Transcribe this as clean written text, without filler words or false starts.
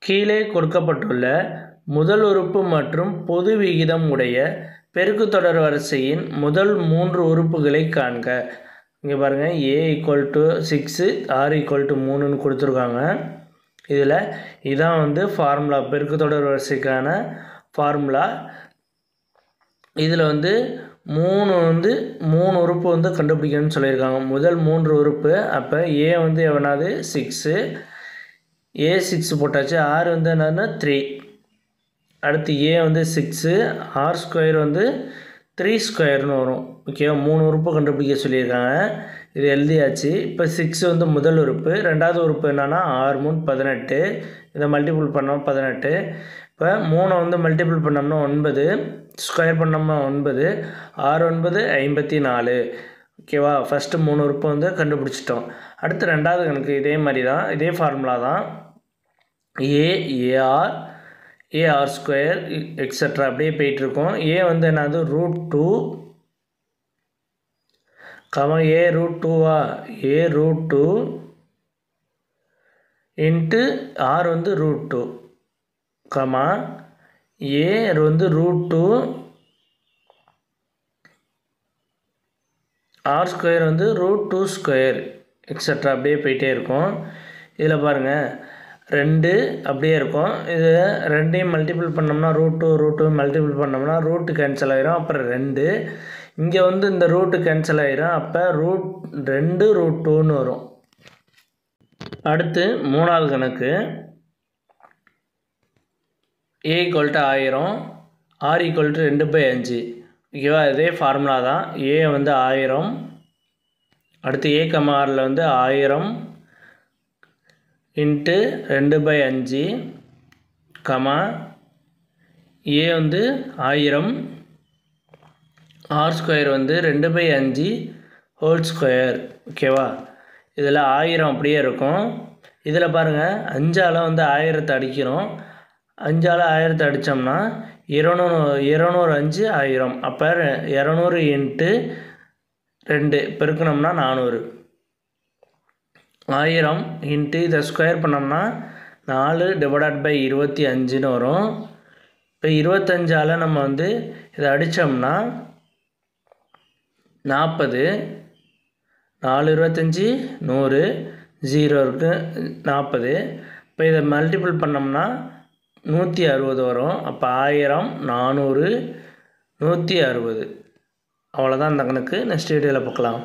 கீழே கொடுக்கப்பட்டுள்ள முதல் உறுப்பு மற்றும் பொது விகிதம் உடைய பெருக்குத்தொடர் வரிசையின் முதல் 3 உறுப்புகளை காண்க. இங்கே பாருங்கள், a = 6, r = 3ன்னு கொடுத்துருக்காங்க. இதில் இதான் ஃபார்முலா, பெருக்குத்தொடர் வரிசைக்கான ஃபார்முலா. இதில் 3 உறுப்பு கண்டுபிடிக்கணும்னு சொல்லியிருக்காங்க. முதல் 3 உறுப்பு. அப்போ a எவனாவது 6, a6 போட்டாச்சு. r என்னன்னா 3. அடுத்து a 6, r² 3² வரும். ஓகே, 3 உறுப்பு கண்டுபிடிக்க சொல்லியிருக்காங்க. இது எழுதியாச்சு. இப்போ 6 முதல் உறுப்பு. ரெண்டாவது உறுப்பு என்னென்னா r3 18. இதை மல்டிபிள் பண்ணோம் 18. இப்போ 3 மல்டிபிள் பண்ணோம்னா 9, ஸ்கொயர் பண்ணோம்னா 9, r9 54. ஓகேவா, ஃபஸ்ட்டு 3 உறுப்பு கண்டுபிடிச்சிட்டோம். அடுத்து ரெண்டாவது கணக்கு இதே மாதிரி தான், இதே ஃபார்முலா தான். ar² எக்ஸட்ரா அப்படியே போயிட்டுருக்கோம். a என்னது √2, a √2வா, a √2 into r √2, a √2 r² √2² extra அப்படியே போயிட்டே இருக்கும். இதில் பாருங்கள், 2 அப்படியே இருக்கும். இது 2ஐயும் மல்டிபிள் பண்ணோம்னா √2 மல்டிபிள் பண்ணோம்னா ரூட்டு கேன்சல் ஆகிரும். அப்புறம் 2 இங்கே இந்த ரூட்டு கேன்சல் ஆகிரும். அப்போ √2 √2ன்னு வரும். அடுத்து மூணாவது கணக்கு, a = 1000, r = 2/5. ஓகேவா, இதே ஃபார்முலா தான். a 1000, அடுத்து a, rல் 1000 இன்ட்டு 2/5, a 1000, r² 2/5 ஹோல்². ஓகேவா, இதில் 1000 அப்படியே இருக்கும். இதில் பாருங்கள், 5ஆல் 1000 அடிக்கிறோம். 5ஆல் 1000 அடித்தோம்னா 200 5 1000. அப்போ 200 இன்ட்டு 2 பெருக்கணும்னா 400. 1000 இன்ட்டு இதை ஸ்கொயர் பண்ணோம்னா 4/25ன்னு வரும். இப்போ 25ஆல் நம்ம இதை அடித்தோம்னா 40. 4 25 100, 0 இருக்குது 40. இப்போ இதை மல்டிபிள் பண்ணோம்னா 160 வரும். அப்போ 1000 400 160. அவ்வளோதான் இந்த கணக்கு. நெக்ஸ்ட் வீடியோவில் பார்க்கலாம்.